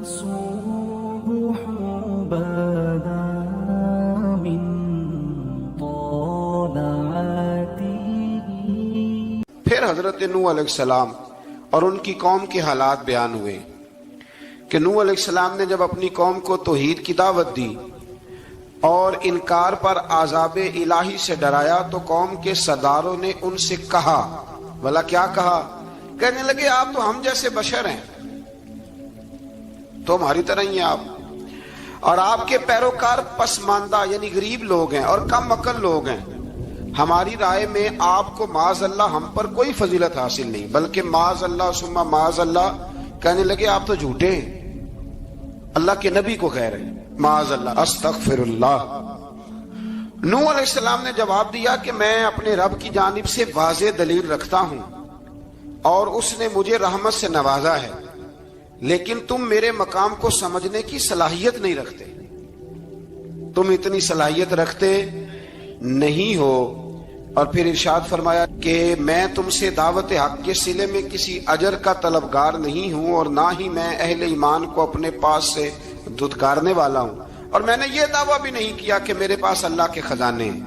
الصبح بدا من طلعته. پھر حضرت نوح علیہ السلام اور ان کی قوم کے حالات بیان ہوئے کہ نوح علیہ السلام نے جب اپنی قوم کو توحید کی دعوت دی اور انکار پر عذاب الہی سے ڈرایا تو قوم کے سرداروں نے ان سے کہا، بھلا کیا کہا؟ کہنے لگے آپ تو ہم جیسے بشر ہیں، تو ہماری طرح ہی ہیں آپ، اور آپ کے پیروکار پسماندہ یعنی غریب لوگ ہیں اور کم عقل لوگ ہیں. ہماری رائے میں آپ کو معاذ اللہ ہم پر کوئی فضیلت حاصل نہیں، بلکہ معاذ اللہ ثم معاذ اللہ. کہنے لگے آپ تو جھوٹے ہیں، اللہ کے نبی کو کہہ رہے ہیں معاذ اللہ استغفر اللہ. نوح علیہ السلام نے جواب دیا کہ میں اپنے رب کی جانب سے واضح دلیل رکھتا ہوں اور اس نے مجھے رحمت سے نوازا ہے، لیکن تم میرے مقام کو سمجھنے کی صلاحیت نہیں رکھتے، تم اتنی صلاحیت رکھتے نہیں ہو. اور پھر ارشاد فرمایا کہ میں تم سے دعوت حق کے صلے میں کسی اجر کا طلبگار نہیں ہوں اور نہ ہی میں اہل ایمان کو اپنے پاس سے دھتکارنے والا ہوں، اور میں نے یہ دعویٰ بھی نہیں کیا کہ میرے پاس اللہ کے خزانے ہیں،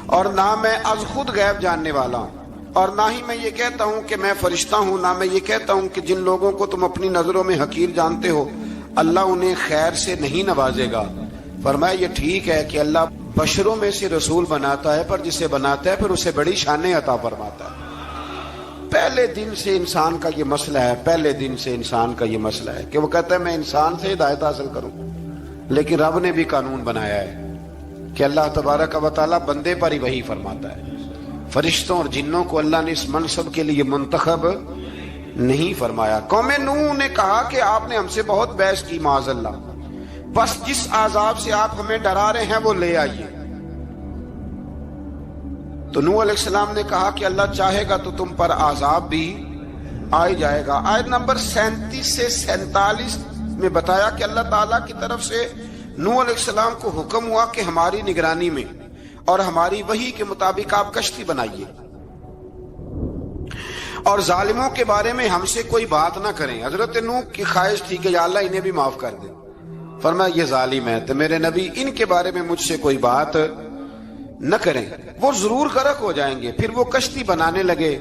اور نہ میں از خود غیب جاننے والا ہوں، اور نہ ہی میں یہ کہتا ہوں کہ میں فرشتہ ہوں، نہ میں یہ کہتا ہوں کہ جن لوگوں کو تم اپنی نظروں میں حقیر جانتے ہو اللہ انہیں خیر سے نہیں نوازے گا. فرمایا یہ ٹھیک ہے کہ اللہ بشروں میں سے رسول بناتا ہے، پر جسے بناتا ہے پھر اسے بڑی شانیں عطا فرماتا ہے. پہلے دن سے انسان کا یہ مسئلہ ہے، پہلے دن سے انسان کا یہ مسئلہ ہے کہ وہ کہتا ہے میں انسان سے ہدایت حاصل کروں، لیکن رب نے بھی قانون بنایا ہے کہ اللہ تبارک و تعالی بندے پر ہی وحی فرماتا ہے. فرشتوں اور جنوں کو اللہ نے اس منصب کے لیے منتخب نہیں فرمایا. قوم نوح نے کہا کہ آپ نے ہم سے بہت بحث کی معاذ اللہ، بس جس عذاب سے آپ ہمیں ڈرا رہے ہیں وہ لے آئیے. تو نوح علیہ السلام نے کہا کہ اللہ چاہے گا تو تم پر عذاب بھی آ جائے گا. آیت نمبر 37 سے 47 میں بتایا کہ اللہ تعالیٰ کی طرف سے نوح علیہ السلام کو حکم ہوا کہ ہماری نگرانی میں اور ہماری وحی کے مطابق آپ کشتی بنائیے اور ظالموں کے بارے میں ہم سے کوئی بات نہ کریں. حضرت نوح کی خواہش تھی کہ یا اللہ انہیں بھی معاف کر دے. فرمایا یہ ظالم ہے تو میرے نبی ان کے بارے میں مجھ سے کوئی بات نہ کریں، وہ ضرور غرق ہو جائیں گے. پھر وہ کشتی بنانے لگے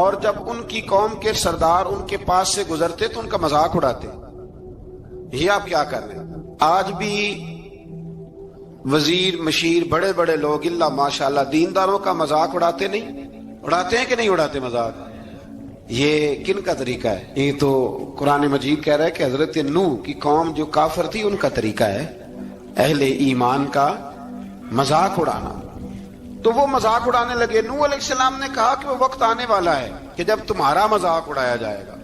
اور جب ان کی قوم کے سردار ان کے پاس سے گزرتے تو ان کا مذاق اڑاتے. یہ آپ کیا کر رہے ہیں؟ آج بھی وزیر مشیر بڑے بڑے لوگ اللہ ماشاءاللہ دینداروں کا مذاق اڑاتے نہیں؟ اڑاتے ہیں کہ نہیں اڑاتے مذاق؟ یہ کن کا طریقہ ہے؟ یہ تو قرآن مجید کہہ رہا ہے کہ حضرت نوح کی قوم جو کافر تھی ان کا طریقہ ہے اہل ایمان کا مذاق اڑانا. تو وہ مذاق اڑانے لگے. نوح علیہ السلام نے کہا کہ وہ وقت آنے والا ہے کہ جب تمہارا مذاق اڑایا جائے گا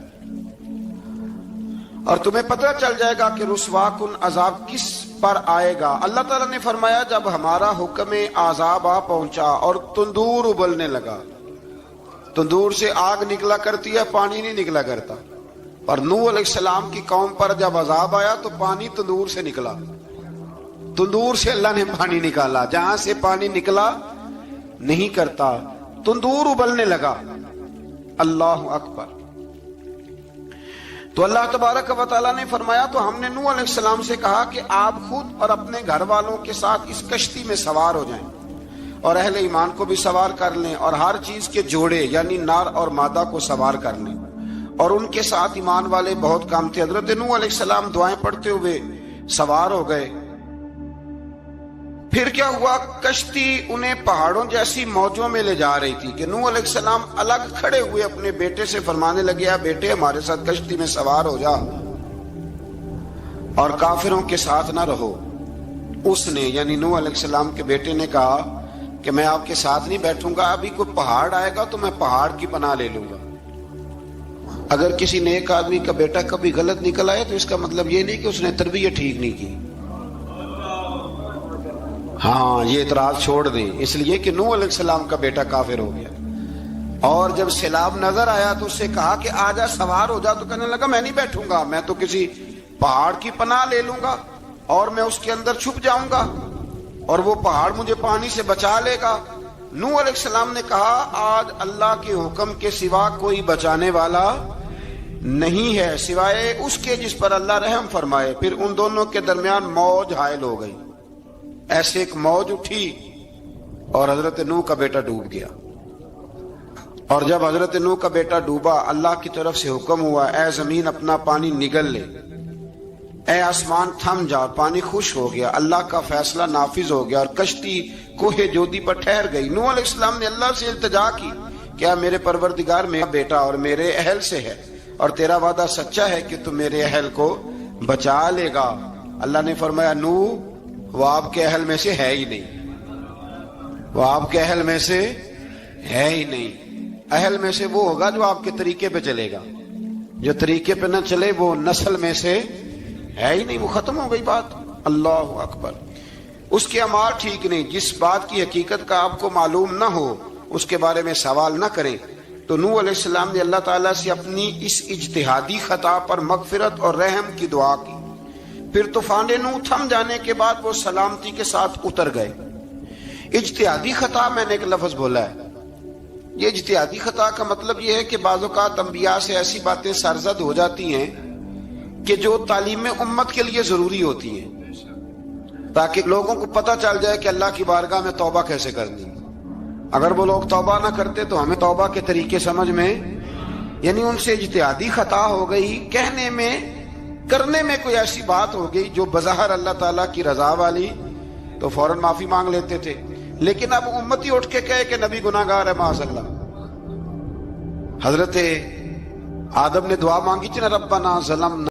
اور تمہیں پتہ چل جائے گا کہ رسوا کن عذاب کس پر آئے گا. اللہ تعالیٰ نے فرمایا جب ہمارا حکم عذاب آ پہنچا اور تندور ابلنے لگا، تندور سے آگ نکلا کرتی ہے، پانی نہیں نکلا کرتا، اور نوح علیہ السلام کی قوم پر جب عذاب آیا تو پانی تندور سے نکلا. تندور سے اللہ نے پانی نکالا، جہاں سے پانی نکلا نہیں کرتا. تندور ابلنے لگا. اللہ اکبر. تو اللہ تبارک و تعالیٰ نے فرمایا تو ہم نے نوح علیہ السلام سے کہا کہ آپ خود اور اپنے گھر والوں کے ساتھ اس کشتی میں سوار ہو جائیں اور اہل ایمان کو بھی سوار کر لیں اور ہر چیز کے جوڑے یعنی نر اور مادہ کو سوار کر لیں. اور ان کے ساتھ ایمان والے بہت کم تھے. حضرت نوح علیہ السلام دعائیں پڑھتے ہوئے سوار ہو گئے. پھر کیا ہوا؟ کشتی انہیں پہاڑوں جیسی موجوں میں لے جا رہی تھی کہ نوح علیہ السلام الگ کھڑے ہوئے اپنے بیٹے سے فرمانے لگے بیٹے ہمارے ساتھ کشتی میں سوار ہو جا اور کافروں کے ساتھ نہ رہو. اس نے یعنی نوح علیہ السلام کے بیٹے نے کہا کہ میں آپ کے ساتھ نہیں بیٹھوں گا، ابھی کوئی پہاڑ آئے گا تو میں پہاڑ کی پناہ لے لوں گا. اگر کسی نیک آدمی کا بیٹا کبھی غلط نکل آئے تو اس کا مطلب یہ نہیں کہ اس نے تربیت ٹھیک نہیں کی. ہاں یہ اعتراض چھوڑ دیں، اس لیے کہ نوح علیہ السلام کا بیٹا کافر ہو گیا اور جب سیلاب نظر آیا تو اس سے کہا کہ آجا سوار ہو جا، تو کہنے لگا میں نہیں بیٹھوں گا، میں تو کسی پہاڑ کی پناہ لے لوں گا اور میں اس کے اندر چھپ جاؤں گا اور وہ پہاڑ مجھے پانی سے بچا لے گا. نوح علیہ السلام نے کہا آج اللہ کے حکم کے سوا کوئی بچانے والا نہیں ہے سوائے اس کے جس پر اللہ رحم فرمائے۔ پھر ان دونوں کے درمیان موج حائل ہو گئی، ایسے ایک موج اٹھی اور حضرت نوح کا بیٹا ڈوب گیا۔ اور جب حضرت نوح کا بیٹا ڈوبا، اللہ کی طرف سے حکم ہوا اے زمین اپنا پانی نگل لے، اے آسمان تھم جا، اور پانی خوش ہو گیا۔ اللہ کا فیصلہ نافذ ہو گیا اور کشتی کوہ جودی پر ٹھہر گئی۔ نوح علیہ السلام نے اللہ سے التجا کی، کیا میرے پروردگار میرا بیٹا اور میرے اہل سے ہے، اور تیرا وعدہ سچا ہے کہ تو میرے اہل کو بچا لے گا۔ اللہ نے فرمایا نوح وہ آپ کے اہل میں سے ہے ہی نہیں، وہ آپ کے اہل میں سے ہے ہی نہیں۔ اہل میں سے وہ ہوگا جو آپ کے طریقے پہ چلے گا، جو طریقے پہ نہ چلے وہ نسل میں سے ہے ہی نہیں، وہ ختم ہو گئی بات۔ اللہ اکبر۔ اس کے اعمال ٹھیک نہیں، جس بات کی حقیقت کا آپ کو معلوم نہ ہو اس کے بارے میں سوال نہ کریں۔ تو نوح علیہ السلام نے اللہ تعالیٰ سے اپنی اس اجتہادی خطا پر مغفرت اور رحم کی دعا کی۔ پھر طوفان نوح تھم جانے کے بعد وہ سلامتی کے ساتھ اتر گئے۔ اجتہادی خطا میں نے ایک لفظ بولا ہے، یہ اجتہادی خطا کا مطلب یہ ہے کہ بعض اوقات انبیاء سے ایسی باتیں سرزد ہو جاتی ہیں کہ جو تعلیم امت کے لیے ضروری ہوتی ہیں، تاکہ لوگوں کو پتہ چل جائے کہ اللہ کی بارگاہ میں توبہ کیسے کرنی۔ اگر وہ لوگ توبہ نہ کرتے تو ہمیں توبہ کے طریقے سمجھ میں، یعنی ان سے اجتہادی خطا ہو گئی، کہنے میں کرنے میں کوئی ایسی بات ہو گئی جو بظاہر اللہ تعالیٰ کی رضا والی، تو فوراً معافی مانگ لیتے تھے۔ لیکن اب امتی اٹھ کے کہے کہ نبی گناہ گار ہے معاذ اللہ۔ حضرت آدم نے دعا مانگی تھی نا ربنا ظلمنا